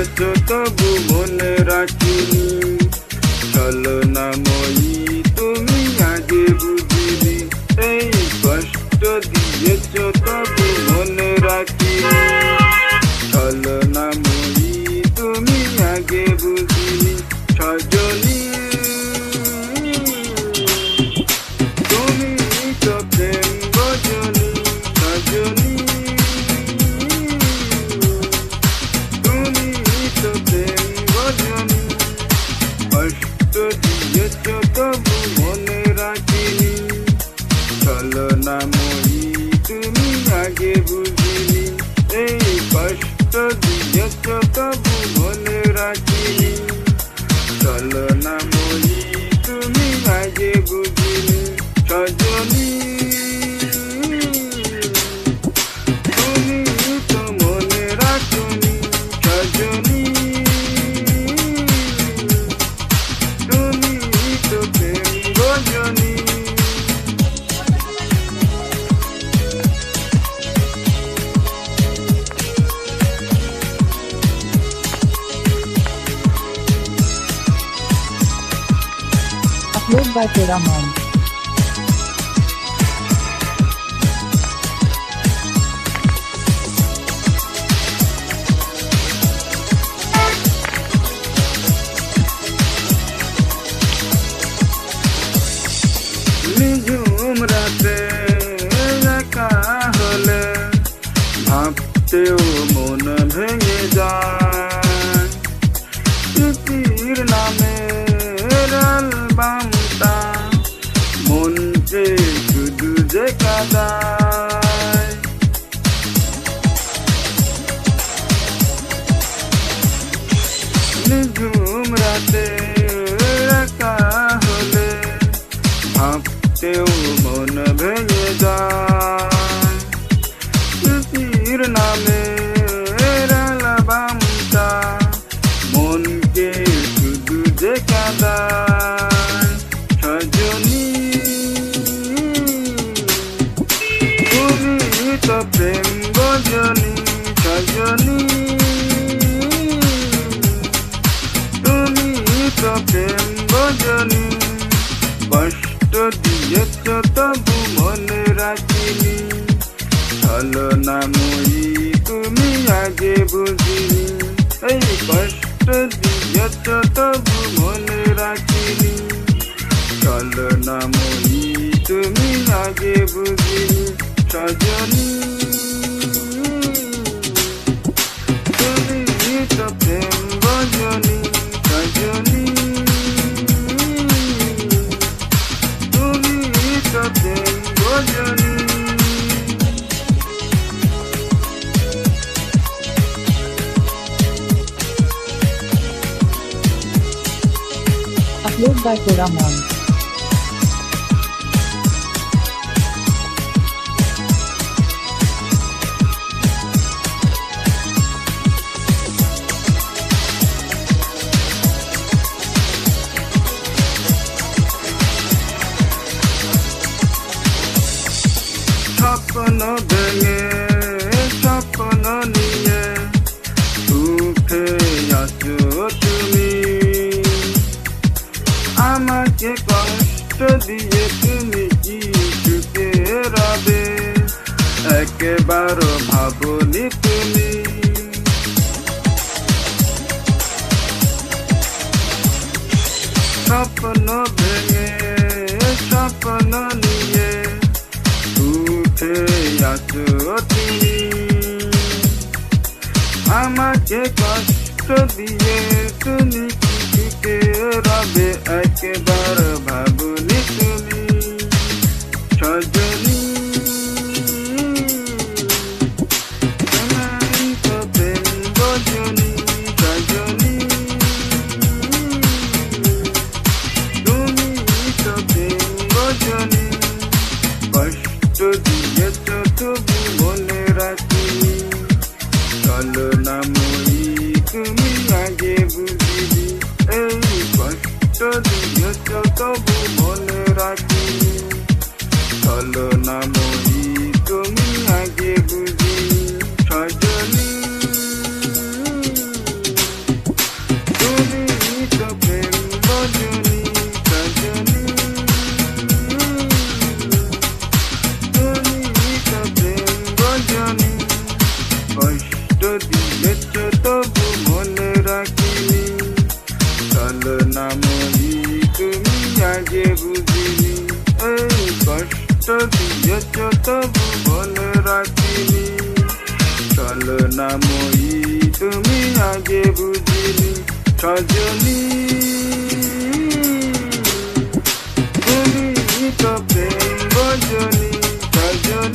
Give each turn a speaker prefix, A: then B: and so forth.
A: দিয়েছো তবু মনে রাখিনি। ছলনাময়ী তুমি আগে বুঝিনি, এই কষ্ট দিয়েছো তবু মনে রাখিনি। ছলনাময়ী তুমি আগে বুঝিনি, সজনী তুমি তো প্রেম বোঝনি। সজনী তুমি তো প্রেম বোঝনি, কষ্ট দিয়েছো তবু মনে রাখিনি। ছলনাময়ী তুমি আগে বুঝিনি, এই কষ্ট দিয়েছো তবু মনে রাখিনি। ছলনাময়ী তুমি আগে বুঝিনি, সজনী তুমি তো মনে রাখনি। সজনী তুমি তো প্রেম বোঝনি।
B: Upload by Teramon.
A: নিঝুম রাতে একা হলে ভাবতেও মন ভেঙে যায়। স্মৃতির নামে অ্যালবামটা মনকে শুধু যে কাঁদায়। নিঝুম রাতে একা হলে ভাবতেও মন ভেঙে যায়। স্মৃতির নামে অ্যালবামটা মনকে শুধু যে কাঁদায়। সজনী তুমি তো প্রেম বোঝনি। সজনী তুমি তো প্রেম বোঝনি, কষ্ট দিয়েছো তবু মনে রাখিনি। ছলনাময়ী তুমি আগে বুঝিনি, এই কষ্ট দিয়েছো তবু মনে রাখিনি। ছলনাময়ী তুমি আগে বুঝিনি, সজনী তুমি তো প্রেম বোঝনি। সজনী তুমি তো প্রেম বোঝনি।
B: Upload by Teramon.
A: স্বপ্ন ভেঙে স্বপ্ন নিয়ে সুখে আছো তুমি। আমাকে কষ্ট দিয়ে তুমি কি সুখে রবে, একেবারও ভাবনি তুমি। স্বপ্ন ভেঙে স্বপ্ন নিয়ে সুখে আছো তুমি। আমাকে কষ্ট দিয়ে তুমি কি সুখে রবে, একবার ভাবনি তুমি। সজনী তুমি তো প্রেম বোঝনি। সজনী তুমি তো প্রেম বোঝনি, কষ্ট দিয়েছো তবু মনে রাখিনি। ছলনাময়ী তুমি আগে বুঝিনি, এই কষ্ট দিয়েছো তবু মনে রাখিনি। ছলনাময়ী তুমি আগে বুঝিনি। সজনী ছলনাময়ী তুমি আগে বুঝিনি, এই কষ্ট দিয়েছ তবু বলে রাখিনি। ছলনাময়ী তুমি আগে বুঝিনি, সজনী তুমি তো প্রেম বজনী, সজনী।